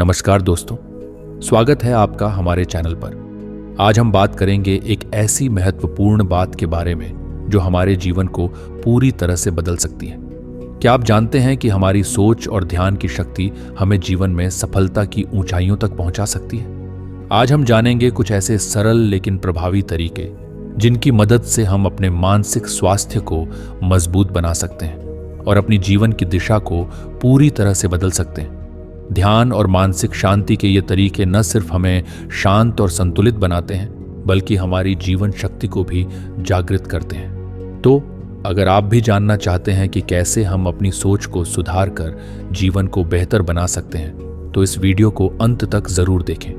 नमस्कार दोस्तों, स्वागत है आपका हमारे चैनल पर। आज हम बात करेंगे एक ऐसी महत्वपूर्ण बात के बारे में जो हमारे जीवन को पूरी तरह से बदल सकती है। क्या आप जानते हैं कि हमारी सोच और ध्यान की शक्ति हमें जीवन में सफलता की ऊंचाइयों तक पहुंचा सकती है? आज हम जानेंगे कुछ ऐसे सरल लेकिन प्रभावी तरीके जिनकी मदद से हम अपने मानसिक स्वास्थ्य को मजबूत बना सकते हैं और अपनी जीवन की दिशा को पूरी तरह से बदल सकते हैं। ध्यान और मानसिक शांति के ये तरीके न सिर्फ हमें शांत और संतुलित बनाते हैं, बल्कि हमारी जीवन शक्ति को भी जागृत करते हैं। तो अगर आप भी जानना चाहते हैं कि कैसे हम अपनी सोच को सुधार कर जीवन को बेहतर बना सकते हैं, तो इस वीडियो को अंत तक जरूर देखें।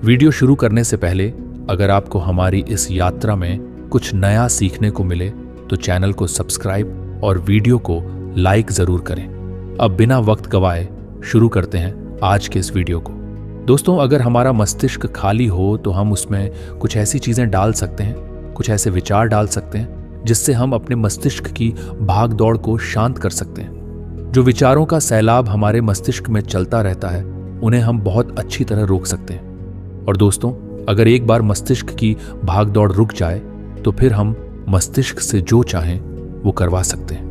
वीडियो शुरू करने से पहले अगर आपको हमारी इस यात्रा में कुछ नया सीखने को मिले तो चैनल को सब्सक्राइब और वीडियो को लाइक जरूर करें। अब बिना वक्त गवाए शुरू करते हैं आज के इस वीडियो को। दोस्तों, अगर हमारा मस्तिष्क खाली हो तो हम उसमें कुछ ऐसी चीजें डाल सकते हैं, कुछ ऐसे विचार डाल सकते हैं जिससे हम अपने मस्तिष्क की भाग दौड़ को शांत कर सकते हैं। जो विचारों का सैलाब हमारे मस्तिष्क में चलता रहता है, उन्हें हम बहुत अच्छी तरह रोक सकते हैं। और दोस्तों, अगर एक बार मस्तिष्क की भाग दौड़ रुक जाए तो फिर हम मस्तिष्क से जो चाहें वो करवा सकते हैं।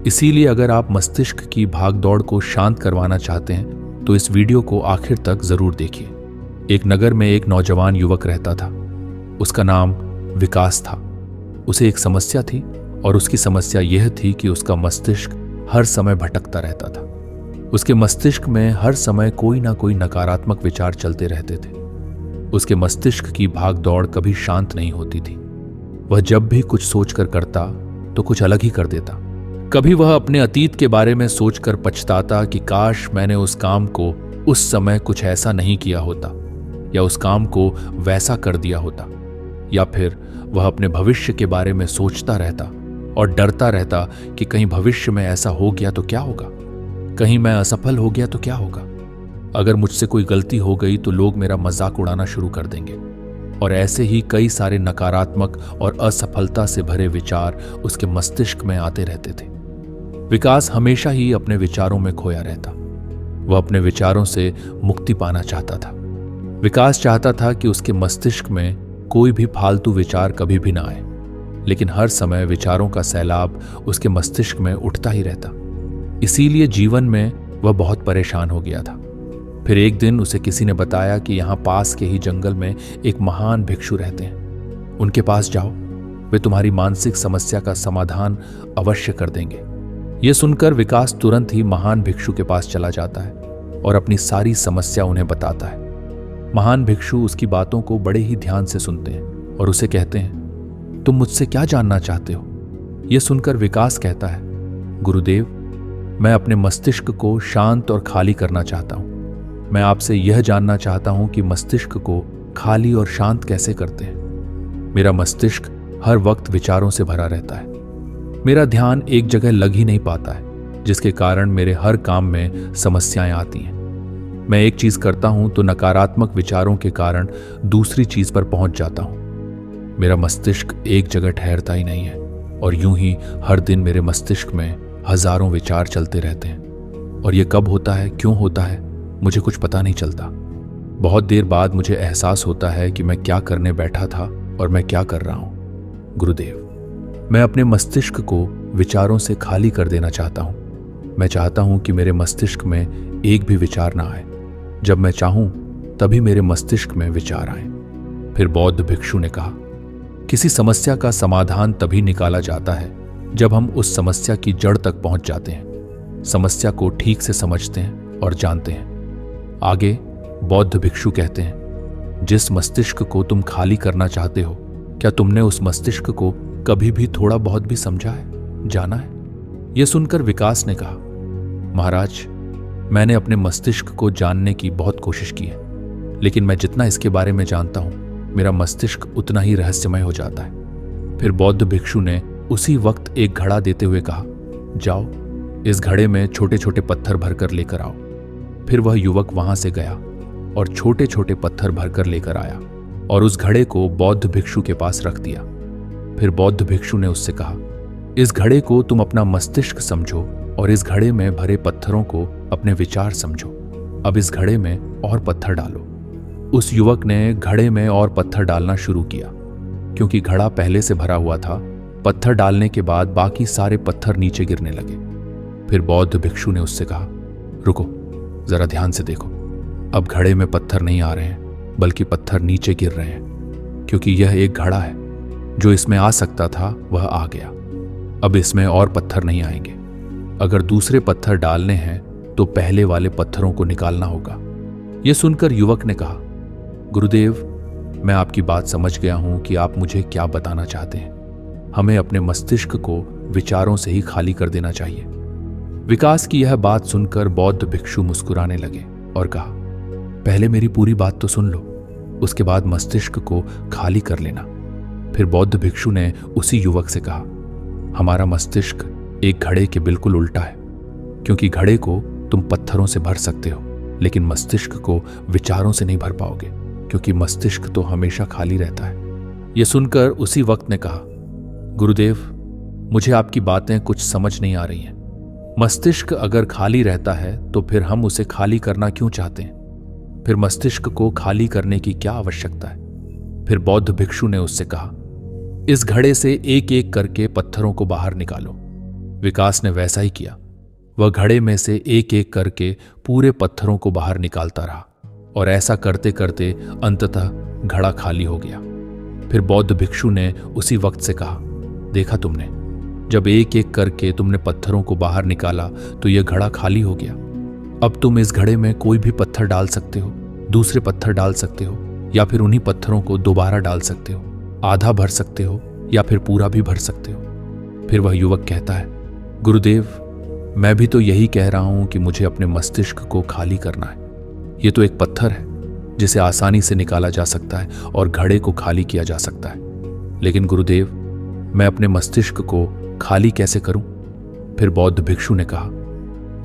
इसीलिए अगर आप मस्तिष्क की भागदौड़ को शांत करवाना चाहते हैं तो इस वीडियो को आखिर तक जरूर देखिए। एक नगर में एक नौजवान युवक रहता था। उसका नाम विकास था। उसे एक समस्या थी और उसकी समस्या यह थी कि उसका मस्तिष्क हर समय भटकता रहता था। उसके मस्तिष्क में हर समय कोई ना कोई नकारात्मक विचार चलते रहते थे। उसके मस्तिष्क की भागदौड़ कभी शांत नहीं होती थी। वह जब भी कुछ सोचकर करता तो कुछ अलग ही कर देता। कभी वह अपने अतीत के बारे में सोचकर पछताता कि काश मैंने उस काम को उस समय कुछ ऐसा नहीं किया होता, या उस काम को वैसा कर दिया होता। या फिर वह अपने भविष्य के बारे में सोचता रहता और डरता रहता कि कहीं भविष्य में ऐसा हो गया तो क्या होगा, कहीं मैं असफल हो गया तो क्या होगा, अगर मुझसे कोई गलती हो गई तो लोग मेरा मजाक उड़ाना शुरू कर देंगे। और ऐसे ही कई सारे नकारात्मक और असफलता से भरे विचार उसके मस्तिष्क में आते रहते थे। विकास हमेशा ही अपने विचारों में खोया रहता। वह अपने विचारों से मुक्ति पाना चाहता था। विकास चाहता था कि उसके मस्तिष्क में कोई भी फालतू विचार कभी भी ना आए, लेकिन हर समय विचारों का सैलाब उसके मस्तिष्क में उठता ही रहता। इसीलिए जीवन में वह बहुत परेशान हो गया था। फिर एक दिन उसे किसी ने बताया कि यहाँ पास के ही जंगल में एक महान भिक्षु रहते हैं। उनके पास जाओ, वे तुम्हारी मानसिक समस्या का समाधान अवश्य कर देंगे। यह सुनकर विकास तुरंत ही महान भिक्षु के पास चला जाता है और अपनी सारी समस्या उन्हें बताता है। महान भिक्षु उसकी बातों को बड़े ही ध्यान से सुनते हैं और उसे कहते हैं, तुम मुझसे क्या जानना चाहते हो? यह सुनकर विकास कहता है, गुरुदेव, मैं अपने मस्तिष्क को शांत और खाली करना चाहता हूं। मैं आपसे यह जानना चाहता हूं कि मस्तिष्क को खाली और शांत कैसे करते हैं। मेरा मस्तिष्क हर वक्त विचारों से भरा रहता है। मेरा ध्यान एक जगह लग ही नहीं पाता है, जिसके कारण मेरे हर काम में समस्याएं आती हैं। मैं एक चीज करता हूं तो नकारात्मक विचारों के कारण दूसरी चीज पर पहुंच जाता हूं। मेरा मस्तिष्क एक जगह ठहरता ही नहीं है और यूं ही हर दिन मेरे मस्तिष्क में हजारों विचार चलते रहते हैं। और ये कब होता है, क्यों होता है, मुझे कुछ पता नहीं चलता। बहुत देर बाद मुझे एहसास होता है कि मैं क्या करने बैठा था और मैं क्या कर रहा हूं। गुरुदेव, मैं अपने मस्तिष्क को विचारों से खाली कर देना चाहता हूं। मैं चाहता हूं कि मेरे मस्तिष्क में एक भी विचार ना आए। जब मैं चाहूं तभी मेरे मस्तिष्क में विचार आए। फिर बौद्ध भिक्षु ने कहा, किसी समस्या का समाधान तभी निकाला जाता है जब हम उस समस्या की जड़ तक पहुंच जाते हैं, समस्या को ठीक से समझते हैं और जानते हैं। आगे बौद्ध भिक्षु कहते हैं, जिस मस्तिष्क को तुम खाली करना चाहते हो, क्या तुमने उस मस्तिष्क को कभी भी थोड़ा बहुत भी समझा है, जाना है? यह सुनकर विकास ने कहा, महाराज, मैंने अपने मस्तिष्क को जानने की बहुत कोशिश की है, लेकिन मैं जितना इसके बारे में जानता हूं, मेरा मस्तिष्क उतना ही रहस्यमय हो जाता है। फिर बौद्ध भिक्षु ने उसी वक्त एक घड़ा देते हुए कहा, जाओ, इस घड़े में छोटे छोटे पत्थर भरकर लेकर आओ। फिर वह युवक वहां से गया और छोटे छोटे पत्थर भरकर लेकर आया और उस घड़े को बौद्ध भिक्षु के पास रख दिया। फिर बौद्ध भिक्षु ने उससे कहा, इस घड़े को तुम अपना मस्तिष्क समझो और इस घड़े में भरे पत्थरों को अपने विचार समझो। अब इस घड़े में और पत्थर डालो। उस युवक ने घड़े में और पत्थर डालना शुरू किया। क्योंकि घड़ा पहले से भरा हुआ था, पत्थर डालने के बाद बाकी सारे पत्थर नीचे गिरने लगे। फिर बौद्ध भिक्षु ने उससे कहा, रुको, जरा ध्यान से देखो। अब घड़े में पत्थर नहीं आ रहे हैं, बल्कि पत्थर नीचे गिर रहे हैं। क्योंकि यह एक घड़ा है, जो इसमें आ सकता था वह आ गया। अब इसमें और पत्थर नहीं आएंगे। अगर दूसरे पत्थर डालने हैं तो पहले वाले पत्थरों को निकालना होगा। यह सुनकर युवक ने कहा, गुरुदेव, मैं आपकी बात समझ गया हूं कि आप मुझे क्या बताना चाहते हैं। हमें अपने मस्तिष्क को विचारों से ही खाली कर देना चाहिए। विकास की यह बात सुनकर बौद्ध भिक्षु मुस्कुराने लगे और कहा, पहले मेरी पूरी बात तो सुन लो, उसके बाद मस्तिष्क को खाली कर लेना। फिर बौद्ध भिक्षु ने उसी युवक से कहा, हमारा मस्तिष्क एक घड़े के बिल्कुल उल्टा है। क्योंकि घड़े को तुम पत्थरों से भर सकते हो, लेकिन मस्तिष्क को विचारों से नहीं भर पाओगे, क्योंकि मस्तिष्क तो हमेशा खाली रहता है। यह सुनकर उसी वक्त ने कहा, गुरुदेव, मुझे आपकी बातें कुछ समझ नहीं आ रही हैं। मस्तिष्क अगर खाली रहता है तो फिर हम उसे खाली करना क्यों चाहते हैं? फिर मस्तिष्क को खाली करने की क्या आवश्यकता है? फिर बौद्ध भिक्षु ने उससे कहा, इस घड़े से एक एक करके पत्थरों को बाहर निकालो। विकास ने वैसा ही किया। वह घड़े में से एक एक करके पूरे पत्थरों को बाहर निकालता रहा और ऐसा करते करते अंततः घड़ा खाली हो गया। फिर बौद्ध भिक्षु ने उसी वक्त से कहा, देखा तुमने, जब एक एक करके तुमने पत्थरों को बाहर निकाला तो यह घड़ा खाली हो गया। अब तुम इस घड़े में कोई भी पत्थर डाल सकते हो, दूसरे पत्थर डाल सकते हो, या फिर उन्हीं पत्थरों को दोबारा डाल सकते हो। आधा भर सकते हो या फिर पूरा भी भर सकते हो। फिर वह युवक कहता है, गुरुदेव, मैं भी तो यही कह रहा हूं कि मुझे अपने मस्तिष्क को खाली करना है। यह तो एक पत्थर है जिसे आसानी से निकाला जा सकता है और घड़े को खाली किया जा सकता है। लेकिन गुरुदेव, मैं अपने मस्तिष्क को खाली कैसे करूं? फिर बौद्ध भिक्षु ने कहा,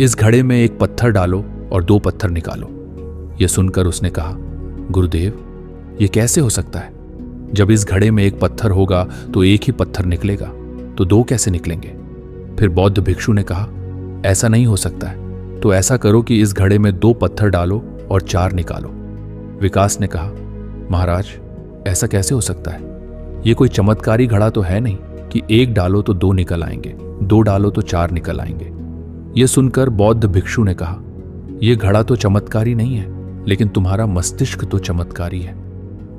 इस घड़े में एक पत्थर डालो और 2 पत्थर निकालो। यह सुनकर उसने कहा, गुरुदेव, यह कैसे हो सकता है? जब इस घड़े में एक पत्थर होगा तो एक ही पत्थर निकलेगा, तो 2 कैसे निकलेंगे? फिर बौद्ध भिक्षु ने कहा, ऐसा नहीं हो सकता है। तो ऐसा करो कि इस घड़े में 2 पत्थर डालो और 4 निकालो। विकास ने कहा, महाराज, ऐसा कैसे हो सकता है? यह कोई चमत्कारी घड़ा तो है नहीं कि 1 डालो तो 2 निकल आएंगे, 2 डालो तो 4 निकल आएंगे। यह सुनकर बौद्ध भिक्षु ने कहा, यह घड़ा तो चमत्कारी नहीं है, लेकिन तुम्हारा मस्तिष्क तो चमत्कारी है।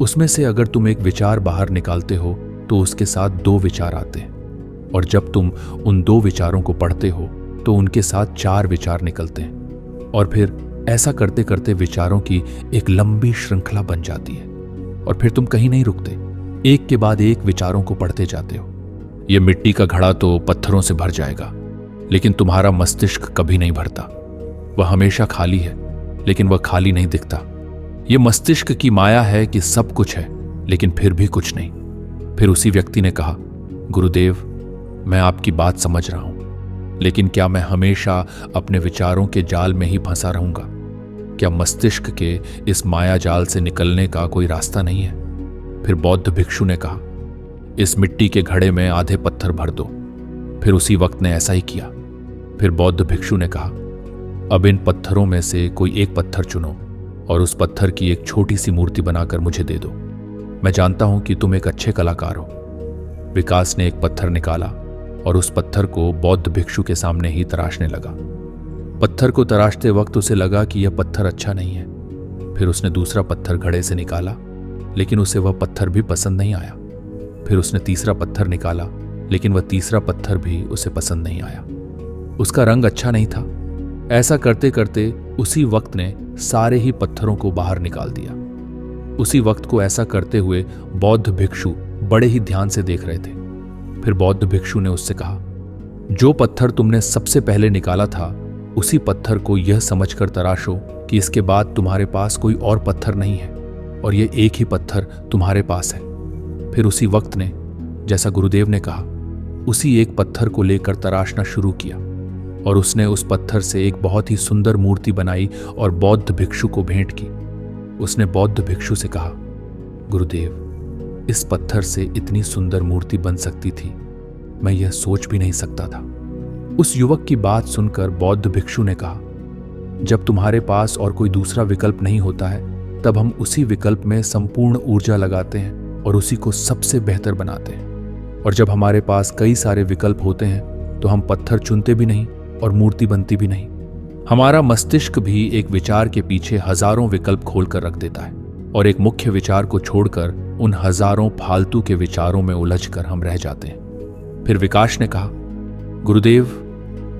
उसमें से अगर तुम एक विचार बाहर निकालते हो तो उसके साथ 2 विचार आते हैं, और जब तुम उन 2 विचारों को पढ़ते हो तो उनके साथ 4 विचार निकलते हैं, और फिर ऐसा करते करते विचारों की एक लंबी श्रृंखला बन जाती है, और फिर तुम कहीं नहीं रुकते, एक के बाद एक विचारों को पढ़ते जाते हो। यह मिट्टी का घड़ा तो पत्थरों से भर जाएगा, लेकिन तुम्हारा मस्तिष्क कभी नहीं भरता। वह हमेशा खाली है, लेकिन वह खाली नहीं दिखता। यह मस्तिष्क की माया है कि सब कुछ है, लेकिन फिर भी कुछ नहीं। फिर उसी व्यक्ति ने कहा, गुरुदेव, मैं आपकी बात समझ रहा हूं, लेकिन क्या मैं हमेशा अपने विचारों के जाल में ही फंसा रहूंगा? क्या मस्तिष्क के इस माया जाल से निकलने का कोई रास्ता नहीं है? फिर बौद्ध भिक्षु ने कहा, इस मिट्टी के घड़े में आधे पत्थर भर दो। फिर उसी वक्त ने ऐसा ही किया। फिर बौद्ध भिक्षु ने कहा, अब इन पत्थरों में से कोई एक पत्थर चुनो और उस पत्थर की एक छोटी सी मूर्ति बनाकर मुझे दे दो। मैं जानता हूं कि तुम एक अच्छे कलाकार हो। विकास ने एक पत्थर निकाला और उस पत्थर को बौद्ध भिक्षु के सामने ही तराशने लगा। पत्थर को तराशते वक्त उसे लगा कि यह पत्थर अच्छा नहीं है। फिर उसने दूसरा पत्थर घड़े से निकाला, लेकिन उसे वह पत्थर भी पसंद नहीं आया। फिर उसने तीसरा पत्थर निकाला, लेकिन वह तीसरा पत्थर भी उसे पसंद नहीं आया। उसका रंग अच्छा नहीं था। ऐसा करते करते उसी वक्त ने सारे ही पत्थरों को बाहर निकाल दिया। उसी वक्त को ऐसा करते हुए बौद्ध भिक्षु बड़े ही ध्यान से देख रहे थे। फिर बौद्ध भिक्षु ने उससे कहा, जो पत्थर तुमने सबसे पहले निकाला था, उसी पत्थर को यह समझकर तराशो कि इसके बाद तुम्हारे पास कोई और पत्थर नहीं है और यह एक ही पत्थर तुम्हारे पास है। फिर उसी वक्त ने, जैसा गुरुदेव ने कहा, उसी एक पत्थर को लेकर तराशना शुरू किया और उसने उस पत्थर से एक बहुत ही सुंदर मूर्ति बनाई और बौद्ध भिक्षु को भेंट की। उसने बौद्ध भिक्षु से कहा, गुरुदेव, इस पत्थर से इतनी सुंदर मूर्ति बन सकती थी, मैं यह सोच भी नहीं सकता था। उस युवक की बात सुनकर बौद्ध भिक्षु ने कहा, जब तुम्हारे पास और कोई दूसरा विकल्प नहीं होता है, तब हम उसी विकल्प में संपूर्ण ऊर्जा लगाते हैं और उसी को सबसे बेहतर बनाते हैं। और जब हमारे पास कई सारे विकल्प होते हैं तो हम पत्थर चुनते भी नहीं और मूर्ति बनती भी नहीं। हमारा मस्तिष्क भी एक विचार के पीछे हजारों विकल्प खोलकर रख देता है और एक मुख्य विचार को छोड़कर उन हजारों फालतू के विचारों में उलझकर हम रह जाते हैं। फिर विकास ने कहा, गुरुदेव,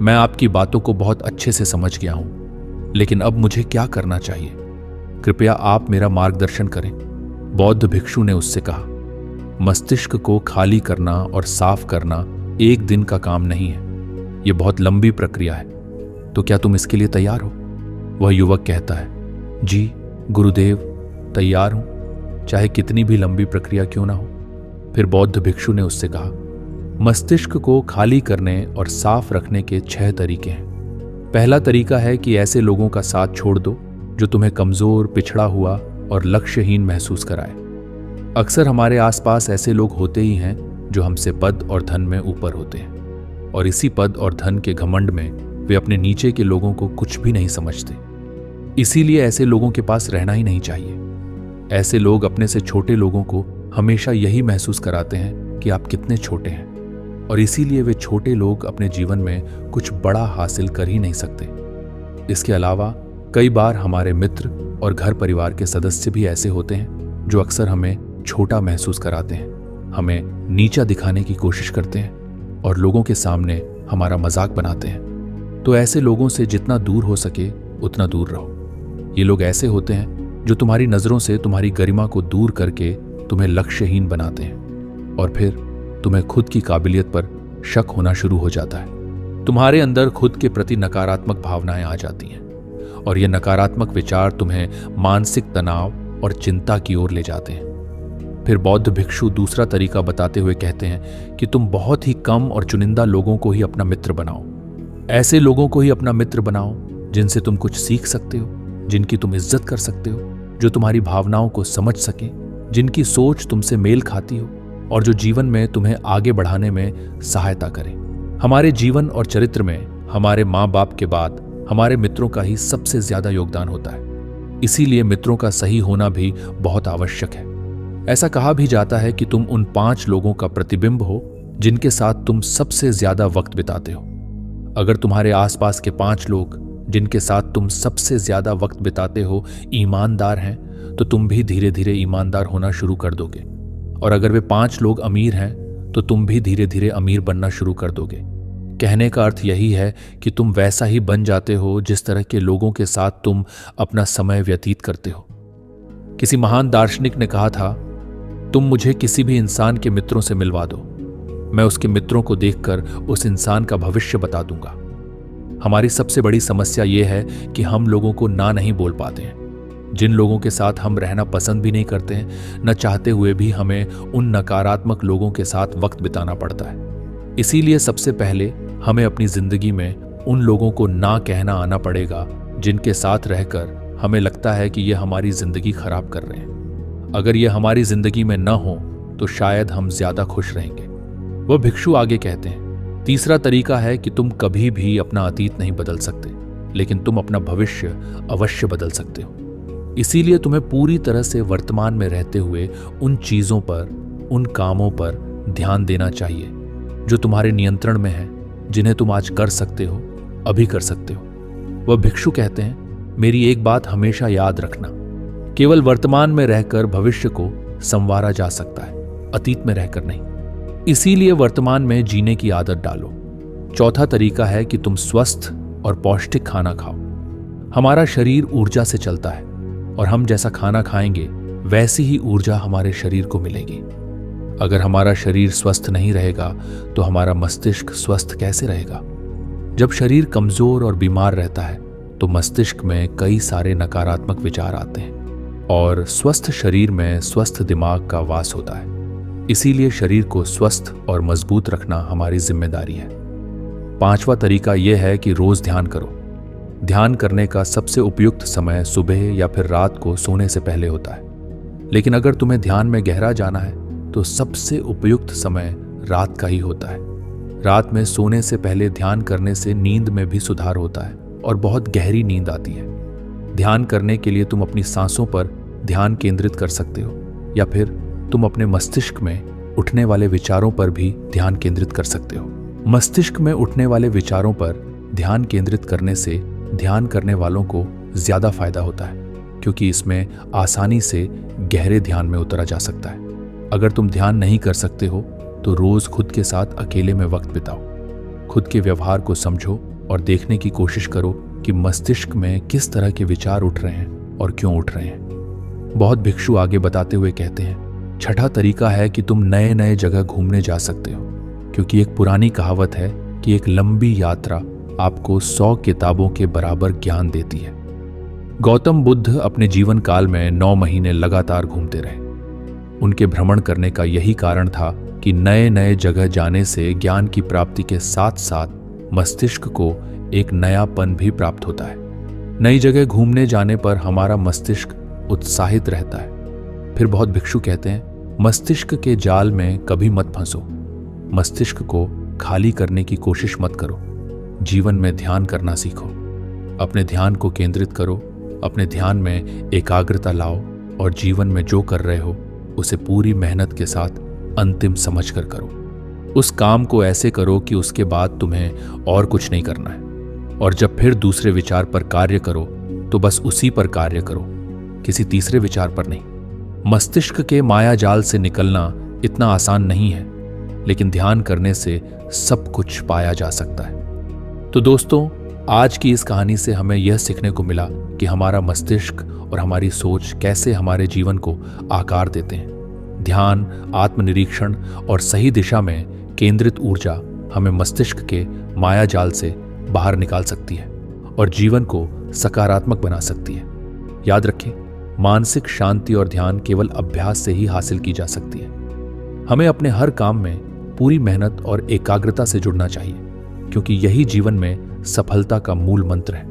मैं आपकी बातों को बहुत अच्छे से समझ गया हूं, लेकिन अब मुझे क्या करना चाहिए? कृपया आप मेरा मार्गदर्शन करें। बौद्ध भिक्षु ने उससे कहा, मस्तिष्क को खाली करना और साफ करना एक दिन का काम नहीं है, यह बहुत लंबी प्रक्रिया है। तो क्या तुम इसके लिए तैयार हो? वह युवक कहता है, जी गुरुदेव, तैयार हूं, चाहे कितनी भी लंबी प्रक्रिया क्यों ना हो। फिर बौद्ध भिक्षु ने उससे कहा, मस्तिष्क को खाली करने और साफ रखने के 6 तरीके हैं। पहला तरीका है कि ऐसे लोगों का साथ छोड़ दो जो तुम्हें कमजोर, पिछड़ा हुआ और लक्ष्यहीन महसूस कराए। अक्सर हमारे आसपास ऐसे लोग होते ही हैं जो हमसे पद और धन में ऊपर होते हैं, और इसी पद और धन के घमंड में वे अपने नीचे के लोगों को कुछ भी नहीं समझते। इसीलिए ऐसे लोगों के पास रहना ही नहीं चाहिए। ऐसे लोग अपने से छोटे लोगों को हमेशा यही महसूस कराते हैं कि आप कितने छोटे हैं, और इसीलिए वे छोटे लोग अपने जीवन में कुछ बड़ा हासिल कर ही नहीं सकते। इसके अलावा कई बार हमारे मित्र और घर परिवार के सदस्य भी ऐसे होते हैं जो अक्सर हमें छोटा महसूस कराते हैं, हमें नीचा दिखाने की कोशिश करते हैं और लोगों के सामने हमारा मजाक बनाते हैं। तो ऐसे लोगों से जितना दूर हो सके उतना दूर रहो। ये लोग ऐसे होते हैं जो तुम्हारी नजरों से तुम्हारी गरिमा को दूर करके तुम्हें लक्ष्यहीन बनाते हैं, और फिर तुम्हें खुद की काबिलियत पर शक होना शुरू हो जाता है। तुम्हारे अंदर खुद के प्रति नकारात्मक भावनाएं आ जाती हैं, और ये नकारात्मक विचार तुम्हें मानसिक तनाव और चिंता की ओर ले जाते हैं। फिर बौद्ध भिक्षु दूसरा तरीका बताते हुए कहते हैं कि तुम बहुत ही कम और चुनिंदा लोगों को ही अपना मित्र बनाओ। ऐसे लोगों को ही अपना मित्र बनाओ जिनसे तुम कुछ सीख सकते हो, जिनकी तुम इज्जत कर सकते हो, जो तुम्हारी भावनाओं को समझ सके, जिनकी सोच तुमसे मेल खाती हो और जो जीवन में तुम्हें आगे बढ़ाने में सहायता करें। हमारे जीवन और चरित्र में हमारे माँ बाप के बाद हमारे मित्रों का ही सबसे ज्यादा योगदान होता है। इसीलिए मित्रों का सही होना भी बहुत आवश्यक है। ऐसा कहा भी जाता है कि तुम उन 5 लोगों का प्रतिबिंब हो जिनके साथ तुम सबसे ज्यादा वक्त बिताते हो। अगर तुम्हारे आसपास के 5 लोग जिनके साथ तुम सबसे ज्यादा वक्त बिताते हो ईमानदार हैं, तो तुम भी धीरे धीरे ईमानदार होना शुरू कर दोगे। और अगर वे 5 लोग अमीर हैं तो तुम भी धीरे धीरे अमीर बनना शुरू कर दोगे। कहने का अर्थ यही है कि तुम वैसा ही बन जाते हो जिस तरह के लोगों के साथ तुम अपना समय व्यतीत करते हो। किसी महान दार्शनिक ने कहा था, तुम मुझे किसी भी इंसान के मित्रों से मिलवा दो, मैं उसके मित्रों को देखकर उस इंसान का भविष्य बता दूंगा। हमारी सबसे बड़ी समस्या यह है कि हम लोगों को ना नहीं बोल पाते हैं। जिन लोगों के साथ हम रहना पसंद भी नहीं करते हैं, न चाहते हुए भी हमें उन नकारात्मक लोगों के साथ वक्त बिताना पड़ता है। इसीलिए सबसे पहले हमें अपनी जिंदगी में उन लोगों को ना कहना आना पड़ेगा जिनके साथ रहकर हमें लगता है कि ये हमारी जिंदगी खराब कर रहे हैं। अगर ये हमारी जिंदगी में न हो तो शायद हम ज्यादा खुश रहेंगे। वह भिक्षु आगे कहते हैं, तीसरा तरीका है कि तुम कभी भी अपना अतीत नहीं बदल सकते, लेकिन तुम अपना भविष्य अवश्य बदल सकते हो। इसीलिए तुम्हें पूरी तरह से वर्तमान में रहते हुए उन चीजों पर, उन कामों पर ध्यान देना चाहिए जो तुम्हारे नियंत्रण में है, जिन्हें तुम आज कर सकते हो, अभी कर सकते हो। वह भिक्षु कहते हैं, मेरी एक बात हमेशा याद रखना, केवल वर्तमान में रहकर भविष्य को संवारा जा सकता है, अतीत में रहकर नहीं। इसीलिए वर्तमान में जीने की आदत डालो। चौथा तरीका है कि तुम स्वस्थ और पौष्टिक खाना खाओ। हमारा शरीर ऊर्जा से चलता है, और हम जैसा खाना खाएंगे वैसी ही ऊर्जा हमारे शरीर को मिलेगी। अगर हमारा शरीर स्वस्थ नहीं रहेगा तो हमारा मस्तिष्क स्वस्थ कैसे रहेगा? जब शरीर कमजोर और बीमार रहता है तो मस्तिष्क में कई सारे नकारात्मक विचार आते हैं, और स्वस्थ शरीर में स्वस्थ दिमाग का वास होता है। इसीलिए शरीर को स्वस्थ और मजबूत रखना हमारी जिम्मेदारी है। 5वां तरीका यह है कि रोज ध्यान करो। ध्यान करने का सबसे उपयुक्त समय सुबह या फिर रात को सोने से पहले होता है, लेकिन अगर तुम्हें ध्यान में गहरा जाना है तो सबसे उपयुक्त समय रात का ही होता है। रात में सोने से पहले ध्यान करने से नींद में भी सुधार होता है और बहुत गहरी नींद आती है। ध्यान करने के लिए तुम अपनी सांसों पर ध्यान केंद्रित कर सकते हो, या फिर तुम अपने मस्तिष्क में उठने वाले विचारों पर भी ध्यान केंद्रित कर सकते हो। मस्तिष्क में उठने वाले विचारों पर ध्यान केंद्रित करने से ध्यान करने वालों को ज्यादा फायदा होता है, क्योंकि इसमें आसानी से गहरे ध्यान में उतरा जा सकता है। अगर तुम ध्यान नहीं कर सकते हो तो रोज खुद के साथ अकेले में वक्त बिताओ। खुद के व्यवहार को समझो और देखने की कोशिश करो कि मस्तिष्क में किस तरह के विचार उठ रहे हैं और क्यों उठ रहे हैं। बहुत भिक्षु आगे बताते हुए कहते हैं, छठा तरीका है कि तुम नए नए जगह घूमने जा सकते हो, क्योंकि एक पुरानी कहावत है कि एक लंबी यात्रा आपको 100 किताबों के बराबर ज्ञान देती है। गौतम बुद्ध अपने जीवन काल में 9 महीने लगातार घूमते रहे। उनके भ्रमण करने का यही कारण था कि नए नए जगह जाने से ज्ञान की प्राप्ति के साथ साथ मस्तिष्क को एक नयापन भी प्राप्त होता है। नई जगह घूमने जाने पर हमारा मस्तिष्क उत्साहित रहता है। फिर बहुत भिक्षु कहते हैं, मस्तिष्क के जाल में कभी मत फंसो। मस्तिष्क को खाली करने की कोशिश मत करो। जीवन में ध्यान करना सीखो। अपने ध्यान को केंद्रित करो, अपने ध्यान में एकाग्रता लाओ और जीवन में जो कर रहे हो उसे पूरी मेहनत के साथ अंतिम समझकर करो। उस काम को ऐसे करो कि उसके बाद तुम्हें और कुछ नहीं करना है। और जब फिर दूसरे विचार पर कार्य करो तो बस उसी पर कार्य करो, किसी तीसरे विचार पर नहीं। मस्तिष्क के माया जाल से निकलना इतना आसान नहीं है, लेकिन ध्यान करने से सब कुछ पाया जा सकता है। तो दोस्तों, आज की इस कहानी से हमें यह सीखने को मिला कि हमारा मस्तिष्क और हमारी सोच कैसे हमारे जीवन को आकार देते हैं। ध्यान, आत्मनिरीक्षण और सही दिशा में केंद्रित ऊर्जा हमें मस्तिष्क के माया जाल से बाहर निकाल सकती है और जीवन को सकारात्मक बना सकती है। याद रखें, मानसिक शांति और ध्यान केवल अभ्यास से ही हासिल की जा सकती है। हमें अपने हर काम में पूरी मेहनत और एकाग्रता से जुड़ना चाहिए, क्योंकि यही जीवन में सफलता का मूल मंत्र है।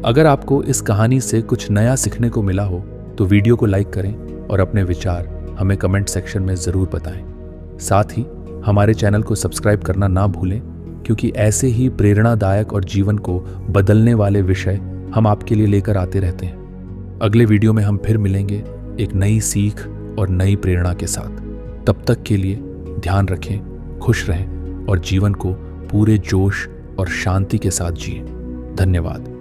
अगर आपको इस कहानी से कुछ नया सीखने को मिला हो तो वीडियो को लाइक करें और अपने विचार हमें कमेंट सेक्शन में जरूर बताएं। साथ ही हमारे चैनल को सब्सक्राइब करना ना भूलें, क्योंकि ऐसे ही प्रेरणादायक और जीवन को बदलने वाले विषय हम आपके लिए लेकर आते रहते हैं। अगले वीडियो में हम फिर मिलेंगे एक नई सीख और नई प्रेरणा के साथ। तब तक के लिए ध्यान रखें, खुश रहें और जीवन को पूरे जोश और शांति के साथ जिएं। धन्यवाद।